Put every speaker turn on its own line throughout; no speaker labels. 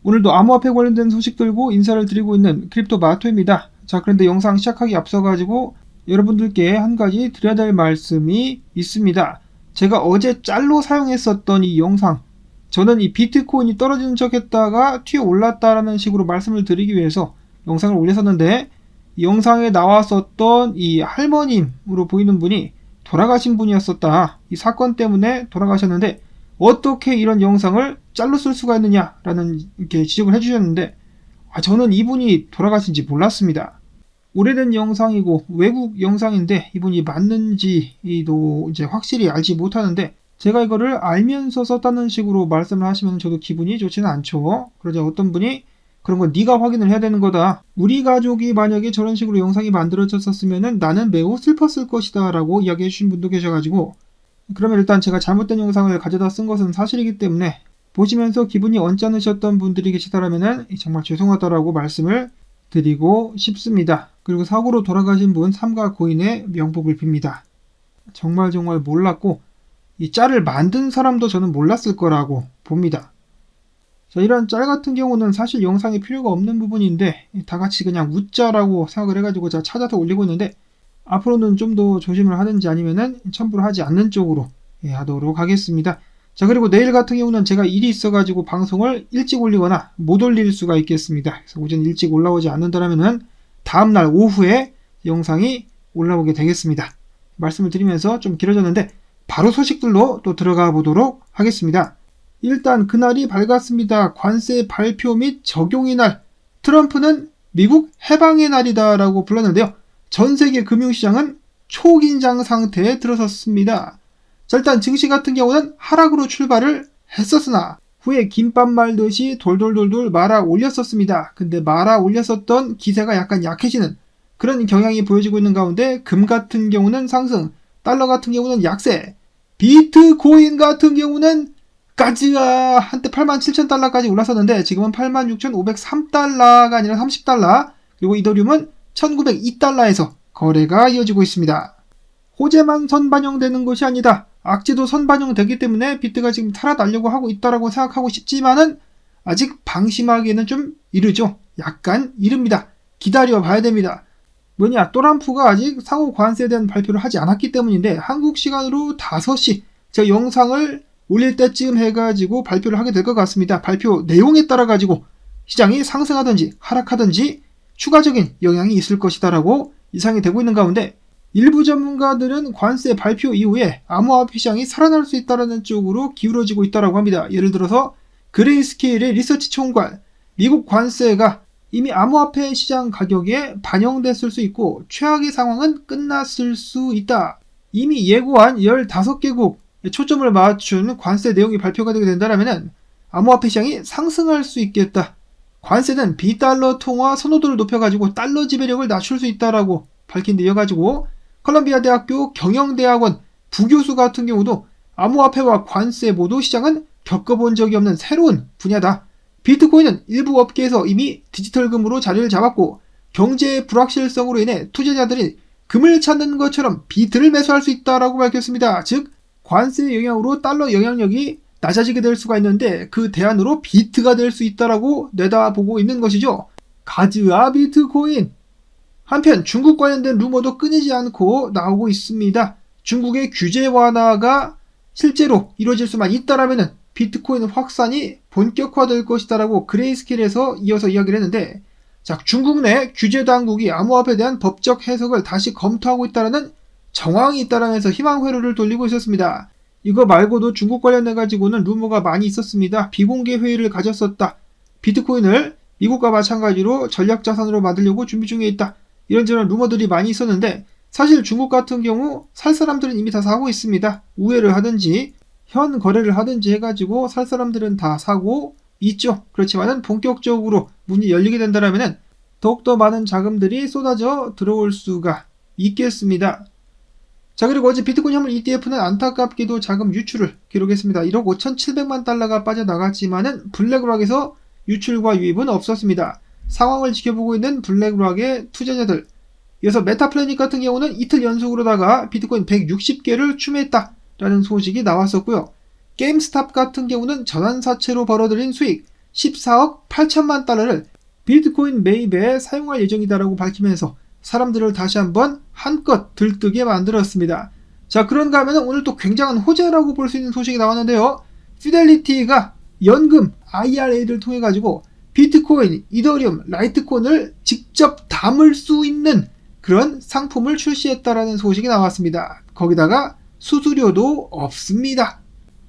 오늘도 암호화폐 관련된 소식 들고 인사를 드리고 있는 크립토 마토입니다. 자, 그런데 영상 시작하기 앞서가지고 여러분들께 한 가지 드려야 될 말씀이 있습니다. 제가 어제 짤로 사용했었던 이 영상, 저는 이 비트코인이 떨어지는 척 했다가 튀어 올랐다라는 식으로 말씀을 드리기 위해서 영상을 올렸었는데, 이 영상에 나왔었던 이 할머님으로 보이는 분이 돌아가신 분이었었다. 이 사건 때문에 돌아가셨는데 어떻게 이런 영상을 짤로 쓸 수가 있느냐라는 이렇게 지적을 해주셨는데, 저는 이분이 돌아가신지 몰랐습니다. 오래된 영상이고 외국 영상인데 이분이 맞는지도 이제 확실히 알지 못하는데, 제가 이거를 알면서 썼다는 식으로 말씀을 하시면 저도 기분이 좋지는 않죠. 그러자 어떤 분이 그런 건 네가 확인을 해야 되는 거다. 우리 가족이 만약에 저런 식으로 영상이 만들어졌었으면 나는 매우 슬펐을 것이다 라고 이야기해 주신 분도 계셔가지고, 그러면 일단 제가 잘못된 영상을 가져다 쓴 것은 사실이기 때문에 보시면서 기분이 언짢으셨던 분들이 계시다라면 정말 죄송하다라고 말씀을 드리고 싶습니다. 그리고 사고로 돌아가신 분 삼가 고인의 명복을 빕니다. 정말 몰랐고 이 짤을 만든 사람도 저는 몰랐을 거라고 봅니다. 자, 이런 짤 같은 경우는 사실 영상에 필요가 없는 부분인데 다 같이 그냥 웃자라고 생각을 해가지고 제가 찾아서 올리고 있는데, 앞으로는 좀 더 조심을 하든지 아니면은 첨부를 하지 않는 쪽으로 하도록 하겠습니다. 자, 그리고 내일 같은 경우는 제가 일이 있어가지고 방송을 일찍 올리거나 못 올릴 수가 있겠습니다. 그래서 오전 일찍 올라오지 않는다면은 다음날 오후에 영상이 올라오게 되겠습니다. 말씀을 드리면서 좀 길어졌는데 바로 소식들로 또 들어가 보도록 하겠습니다. 일단 그날이 밝았습니다. 관세 발표 및 적용의 날. 트럼프는 미국 해방의 날이다 라고 불렀는데요. 전 세계 금융시장은 초긴장 상태에 들어섰습니다. 자, 일단 증시 같은 경우는 하락으로 출발을 했었으나 후에 김밥 말듯이 돌돌돌돌 말아 올렸었습니다. 근데 말아 올렸었던 기세가 약간 약해지는 그런 경향이 보여지고 있는 가운데 금 같은 경우는 상승, 달러 같은 경우는 약세, 비트코인 같은 경우는 까지가 한때 87,000달러까지 올랐었는데 지금은 86,503달러가 아니라 30달러, 그리고 이더리움은 1902달러에서 거래가 이어지고 있습니다. 호재만 선반영되는 것이 아니다. 악재도 선반영되기 때문에 비트가 지금 탈아날려고 하고 있다라고 생각하고 싶지만은 아직 방심하기에는 좀 이르죠. 약간 이릅니다. 기다려 봐야 됩니다. 뭐냐, 트럼프가 아직 상호 관세에 대한 발표를 하지 않았기 때문인데 한국 시간으로 5시 제가 영상을 올릴 때쯤 해가지고 발표를 하게 될 것 같습니다. 발표 내용에 따라 가지고 시장이 상승하든지 하락하든지 추가적인 영향이 있을 것이다라고 예상이 되고 있는 가운데, 일부 전문가들은 관세 발표 이후에 암호화폐 시장이 살아날 수 있다는 쪽으로 기울어지고 있다고 합니다. 예를 들어서 그레이스케일의 리서치 총괄, 미국 관세가 이미 암호화폐 시장 가격에 반영됐을 수 있고 최악의 상황은 끝났을 수 있다. 이미 예고한 15개국 초점을 맞춘 관세 내용이 발표가 되게 된다면 암호화폐 시장이 상승할 수 있겠다. 관세는 비달러 통화 선호도를 높여가지고 달러 지배력을 낮출 수 있다라고 밝힌 데 이어가지고 컬럼비아 대학교 경영대학원 부교수 같은 경우도 암호화폐와 관세 모두 시장은 겪어본 적이 없는 새로운 분야다. 비트코인은 일부 업계에서 이미 디지털금으로 자리를 잡았고 경제의 불확실성으로 인해 투자자들이 금을 찾는 것처럼 비트를 매수할 수 있다라고 밝혔습니다. 즉 관세의 영향으로 달러 영향력이 낮아지게 될 수가 있는데 그 대안으로 비트가 될 수 있다라고 내다보고 있는 것이죠. 가즈아 비트코인. 한편 중국 관련된 루머도 끊이지 않고 나오고 있습니다. 중국의 규제 완화가 실제로 이루어질 수만 있다라면 비트코인 확산이 본격화될 것이다라고 그레이스케일에서 이어서 이야기를 했는데, 자, 중국 내 규제 당국이 암호화폐에 대한 법적 해석을 다시 검토하고 있다라는 정황이 있다라면서 희망 회로를 돌리고 있었습니다. 이거 말고도 중국 관련해 가지고는 루머가 많이 있었습니다. 비공개 회의를 가졌었다. 비트코인을 미국과 마찬가지로 전략자산으로 만들려고 준비 중에 있다. 이런저런 루머들이 많이 있었는데 사실 중국 같은 경우 살 사람들은 이미 다 사고 있습니다. 우회를 하든지 현 거래를 하든지 해가지고 살 사람들은 다 사고 있죠. 그렇지만은 본격적으로 문이 열리게 된다면 더욱더 많은 자금들이 쏟아져 들어올 수가 있겠습니다. 자, 그리고 어제 비트코인 현물 ETF는 안타깝게도 자금 유출을 기록했습니다. 1억 5,700만 달러가 빠져나갔지만은 블랙락에서 유출과 유입은 없었습니다. 상황을 지켜보고 있는 블랙락의 투자자들, 이어서 메타플래닛 같은 경우는 이틀 연속으로다가 비트코인 160개를 추매했다라는 소식이 나왔었고요. 게임스탑 같은 경우는 전환사채로 벌어들인 수익 14억 8천만 달러를 비트코인 매입에 사용할 예정이다라고 밝히면서 사람들을 다시 한번 한껏 들뜨게 만들었습니다. 자, 그런가 하면 오늘 또 굉장한 호재라고 볼 수 있는 소식이 나왔는데요. 피델리티가 연금 IRA를 통해 가지고 비트코인, 이더리움, 라이트코인을 직접 담을 수 있는 그런 상품을 출시했다라는 소식이 나왔습니다. 거기다가 수수료도 없습니다.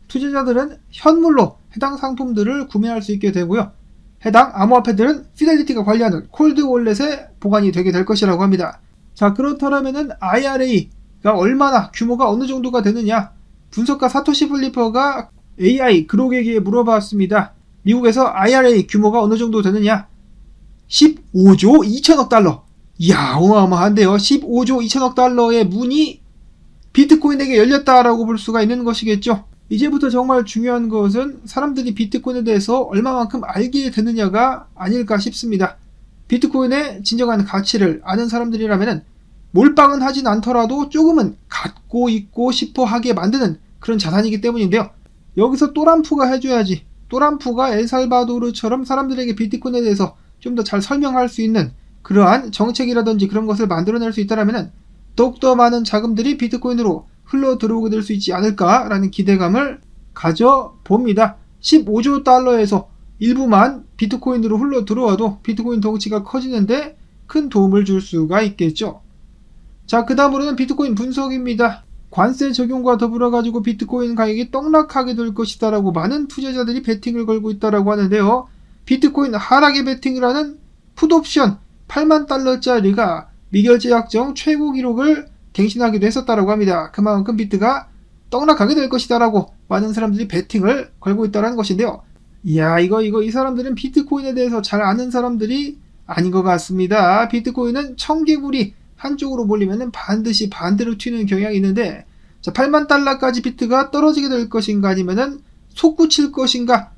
투자자들은 현물로 해당 상품들을 구매할 수 있게 되고요. 해당 암호화폐들은 피델리티가 관리하는 콜드 월렛에 보관이 되게 될 것이라고 합니다. 자, 그렇다면은 IRA가 얼마나 규모가 어느 정도가 되느냐? 분석가 사토시 플리퍼가 AI 그록에게 물어봤습니다. 미국에서 IRA 규모가 어느 정도 되느냐? 15조 2천억 달러. 이야, 어마어마한데요. 15조 2천억 달러의 문이 비트코인에게 열렸다라고 볼 수가 있는 것이겠죠. 이제부터 정말 중요한 것은 사람들이 비트코인에 대해서 얼마만큼 알게 되느냐가 아닐까 싶습니다. 비트코인의 진정한 가치를 아는 사람들이라면 몰빵은 하진 않더라도 조금은 갖고 있고 싶어 하게 만드는 그런 자산이기 때문인데요. 여기서 또람프가 해줘야지. 또람프가 엘살바도르처럼 사람들에게 비트코인에 대해서 좀 더 잘 설명할 수 있는 그러한 정책이라든지 그런 것을 만들어낼 수 있다면 더욱더 많은 자금들이 비트코인으로 흘러 들어오게 될 수 있지 않을까라는 기대감을 가져봅니다. 15조 달러에서 일부만 비트코인으로 흘러 들어와도 비트코인 덩치가 커지는데 큰 도움을 줄 수가 있겠죠. 자, 그 다음으로는 비트코인 분석입니다. 관세 적용과 더불어 가지고 비트코인 가격이 떡락하게 될 것이다 라고 많은 투자자들이 베팅을 걸고 있다고 하는데요. 비트코인 하락에 베팅을 하는 풋옵션 8만 달러짜리가 미결제 약정 최고 기록을 갱신하기도 했었다고 합니다. 그만큼 비트가 떡락하게 될 것이다 라고 많은 사람들이 베팅을 걸고 있다는 것인데요. 이야, 이 사람들은 비트코인에 대해서 잘 아는 사람들이 아닌 것 같습니다. 비트코인은 청개구리 한쪽으로 몰리면 반드시 반대로 튀는 경향이 있는데, 자, 8만 달러까지 비트가 떨어지게 될 것인가 아니면은 솟구칠 것인가?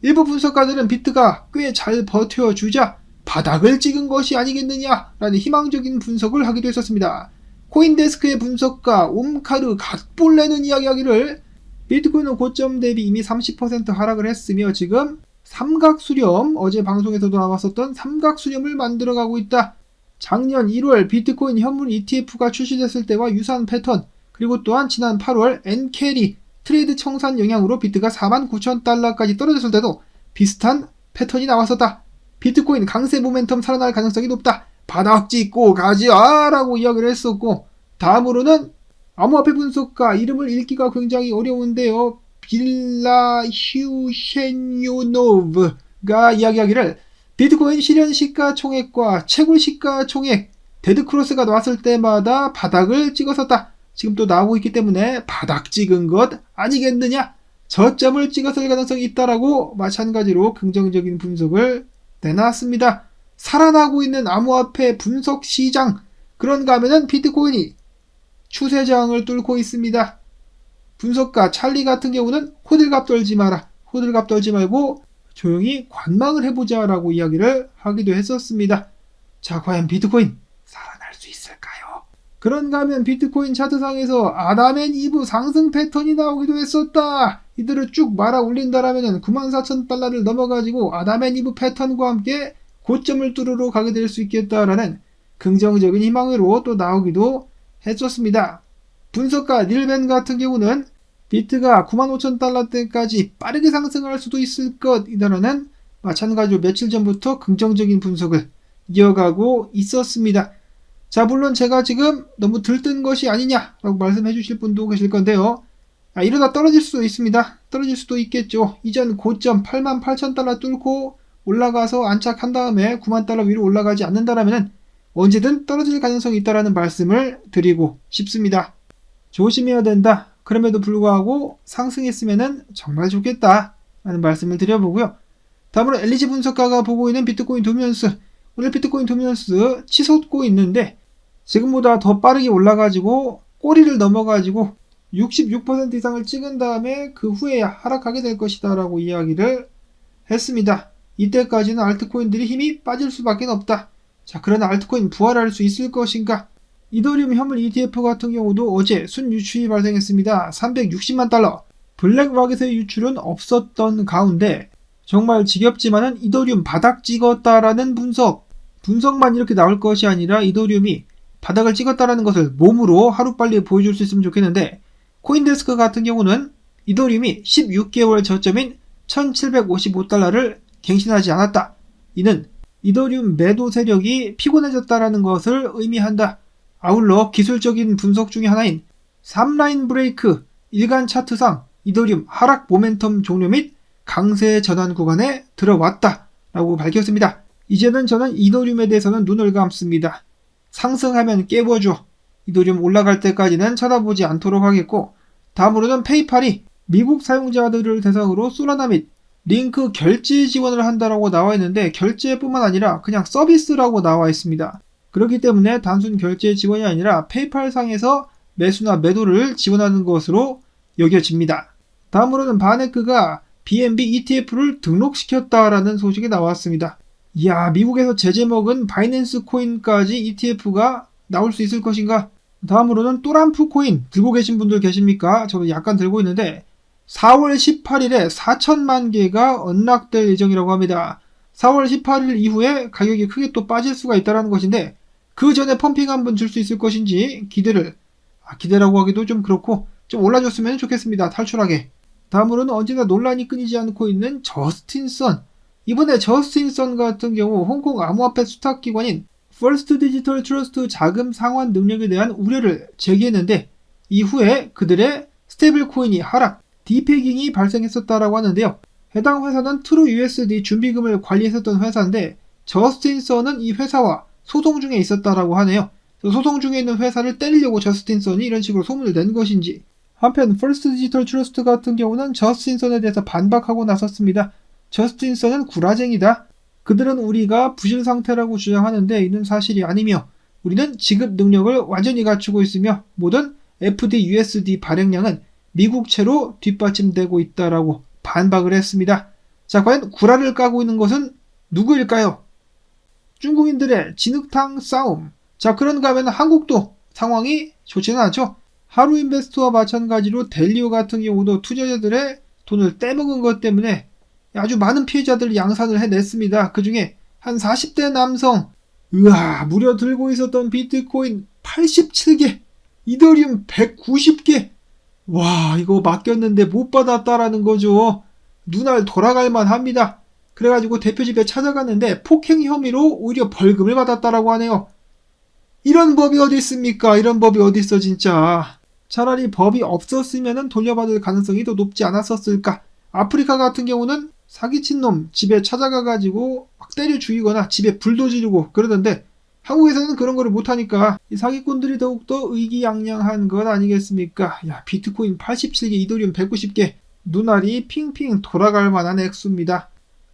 일부 분석가들은 비트가 꽤 잘 버텨주자 바닥을 찍은 것이 아니겠느냐라는 희망적인 분석을 하기도 했었습니다. 코인데스크의 분석가 옴카르 갓볼레는 이야기하기를 비트코인은 고점 대비 이미 30% 하락을 했으며 지금 삼각수렴, 어제 방송에서도 나왔었던 삼각수렴을 만들어가고 있다. 작년 1월 비트코인 현물 ETF가 출시됐을 때와 유사한 패턴, 그리고 또한 지난 8월 엔캐리 트레이드 청산 영향으로 비트가 49,000달러까지 떨어졌을 때도 비슷한 패턴이 나왔었다. 비트코인 강세 모멘텀 살아날 가능성이 높다. 바닥 찍고 가자 라고 이야기를 했었고, 다음으로는 암호화폐 분석가 이름을 읽기가 굉장히 어려운데요. 빌라 휴셴요노브가 이야기하기를 비트코인 실현 시가총액과 채굴 시가총액 데드크로스가 나왔을 때마다 바닥을 찍었었다. 지금 또 나오고 있기 때문에 바닥 찍은 것 아니겠느냐? 저점을 찍었을 가능성이 있다라고 마찬가지로 긍정적인 분석을 내놨습니다. 살아나고 있는 암호화폐 분석 시장, 그런가 하면은 비트코인이 추세장을 뚫고 있습니다. 분석가 찰리 같은 경우는 호들갑 떨지 마라, 호들갑 떨지 말고 조용히 관망을 해보자 라고 이야기를 하기도 했었습니다. 자, 과연 비트코인 살아날 수 있을까요? 그런가 하면 비트코인 차트상에서 아담 앤 이브 상승 패턴이 나오기도 했었다. 이들을 쭉 말아 올린다라면 94,000달러를 넘어가지고 아담 앤 이브 패턴과 함께 고점을 뚫으러 가게 될 수 있겠다라는 긍정적인 희망으로 또 나오기도 했었습니다. 분석가 닐벤 같은 경우는 비트가 95,000달러대까지 빠르게 상승할 수도 있을 것이라는 마찬가지로 며칠 전부터 긍정적인 분석을 이어가고 있었습니다. 자, 물론 제가 지금 너무 들뜬 것이 아니냐라고 말씀해 주실 분도 계실 건데요. 이러다 떨어질 수도 있습니다. 떨어질 수도 있겠죠. 이전 고점 88,000달러 뚫고 올라가서 안착한 다음에 90,000달러 위로 올라가지 않는다라면 언제든 떨어질 가능성이 있다라는 말씀을 드리고 싶습니다. 조심해야 된다. 그럼에도 불구하고 상승했으면 정말 좋겠다 라는 말씀을 드려보고요. 다음으로 엘리지 분석가가 보고 있는 비트코인 도미넌스, 오늘 비트코인 도미넌스 치솟고 있는데 지금보다 더 빠르게 올라가지고 꼬리를 넘어가지고 66% 이상을 찍은 다음에 그 후에 하락하게 될 것이다 라고 이야기를 했습니다. 이때까지는 알트코인들이 힘이 빠질 수밖에 없다. 자, 그러나 알트코인 부활할 수 있을 것인가? 이더리움 현물 ETF 같은 경우도 어제 순유출이 발생했습니다. 360만 달러. 블랙락에서의 유출은 없었던 가운데 정말 지겹지만은 이더리움 바닥 찍었다라는 분석만 이렇게 나올 것이 아니라 이더리움이 바닥을 찍었다라는 것을 몸으로 하루빨리 보여줄 수 있으면 좋겠는데, 코인데스크 같은 경우는 이더리움이 16개월 저점인 1755달러를 갱신하지 않았다. 이는 이더리움 매도 세력이 피곤해졌다라는 것을 의미한다. 아울러 기술적인 분석 중의 하나인 3라인 브레이크 일간 차트상 이더리움 하락 모멘텀 종료 및 강세 전환 구간에 들어왔다 라고 밝혔습니다. 이제는 저는 이더리움에 대해서는 눈을 감습니다. 상승하면 깨워줘. 이더리움 올라갈 때까지는 쳐다보지 않도록 하겠고, 다음으로는 페이팔이 미국 사용자들을 대상으로 솔라나 및 링크 결제 지원을 한다라고 나와 있는데, 결제뿐만 아니라 그냥 서비스라고 나와 있습니다. 그렇기 때문에 단순 결제 지원이 아니라 페이팔 상에서 매수나 매도를 지원하는 것으로 여겨집니다. 다음으로는 바네크가 BNB ETF를 등록시켰다라는 소식이 나왔습니다. 이야, 미국에서 제재 먹은 바이낸스 코인까지 ETF가 나올 수 있을 것인가? 다음으로는 또람프 코인 들고 계신 분들 계십니까? 저도 약간 들고 있는데 4월 18일에 4천만 개가 언락될 예정이라고 합니다. 4월 18일 이후에 가격이 크게 또 빠질 수가 있다는 것인데, 그 전에 펌핑 한번 줄 수 있을 것인지 기대라고 하기도 좀 그렇고 좀 올라줬으면 좋겠습니다. 탈출하게. 다음으로는 언제나 논란이 끊이지 않고 있는 저스틴선. 이번에 저스틴선 같은 경우 홍콩 암호화폐 수탁기관인 퍼스트 디지털 트러스트 자금 상환 능력에 대한 우려를 제기했는데, 이후에 그들의 스테이블 코인이 하락, 디패깅이 발생했었다라고 하는데요. 해당 회사는 트루 USD 준비금을 관리했었던 회사인데, 저스틴선은 이 회사와 소송 중에 있었다라고 하네요. 소송 중에 있는 회사를 때리려고 저스틴선이 이런 식으로 소문을 낸 것인지. 한편 퍼스트 디지털 트러스트 같은 경우는 저스틴선에 대해서 반박하고 나섰습니다. 저스틴선은 구라쟁이다. 그들은 우리가 부실 상태라고 주장하는데 이는 사실이 아니며, 우리는 지급 능력을 완전히 갖추고 있으며 모든 FD USD 발행량은 미국채로 뒷받침되고 있다라고 반박을 했습니다. 자, 과연 구라를 까고 있는 것은 누구일까요? 중국인들의 진흙탕 싸움. 자, 그런가 하면 한국도 상황이 좋지는 않죠. 하루인베스트와 마찬가지로 델리오 같은 경우도 투자자들의 돈을 떼먹은 것 때문에 아주 많은 피해자들 양산을 해냈습니다. 그 중에 한 40대 남성, 무려 들고 있었던 비트코인 87개, 이더리움 190개. 와, 이거 맡겼는데 못 받았다라는 거죠. 눈알 돌아갈만 합니다. 그래가지고 대표 집에 찾아갔는데 폭행 혐의로 오히려 벌금을 받았다라고 하네요. 이런 법이 어디 있습니까? 이런 법이 어디 있어 진짜. 차라리 법이 없었으면 돌려받을 가능성이 더 높지 않았었을까? 아프리카 같은 경우는 사기친 놈 집에 찾아가가지고 막 때려 죽이거나 집에 불도 지르고 그러던데, 한국에서는 그런 거를 못하니까 이 사기꾼들이 더욱더 의기양양한 것 아니겠습니까? 야, 비트코인 87개, 이더리움 190개, 눈알이 핑핑 돌아갈 만한 액수입니다.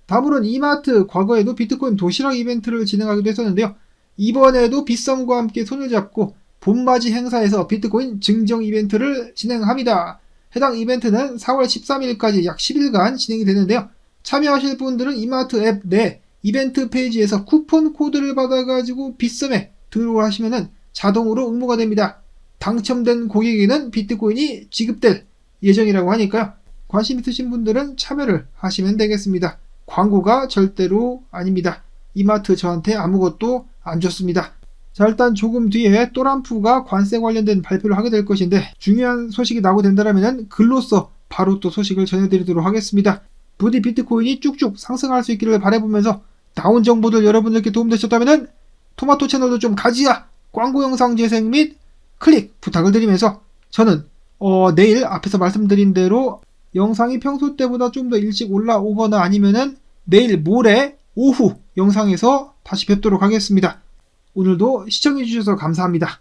다음으로는 이마트, 과거에도 비트코인 도시락 이벤트를 진행하기도 했었는데요. 이번에도 빗썸과 함께 손을 잡고 봄맞이 행사에서 비트코인 증정 이벤트를 진행합니다. 해당 이벤트는 4월 13일까지 약 10일간 진행이 되는데요. 참여하실 분들은 이마트 앱 내 이벤트 페이지에서 쿠폰 코드를 받아가지고 빗썸에 등록을 하시면은 자동으로 응모가 됩니다. 당첨된 고객에게는 비트코인이 지급될 예정이라고 하니까요. 관심 있으신 분들은 참여를 하시면 되겠습니다. 광고가 절대로 아닙니다. 이마트 저한테 아무것도 안 줬습니다. 자, 일단 조금 뒤에 또람프가 관세 관련된 발표를 하게 될 것인데, 중요한 소식이 나오게 된다면 글로써 바로 또 소식을 전해드리도록 하겠습니다. 부디 비트코인이 쭉쭉 상승할 수 있기를 바라보면서 나온 정보들 여러분들께 도움되셨다면 토마토 채널도 좀 가지야 광고 영상 재생 및 클릭 부탁을 드리면서, 저는 내일 앞에서 말씀드린 대로 영상이 평소 때보다 좀 더 일찍 올라오거나 아니면은 내일 모레 오후 영상에서 다시 뵙도록 하겠습니다. 오늘도 시청해주셔서 감사합니다.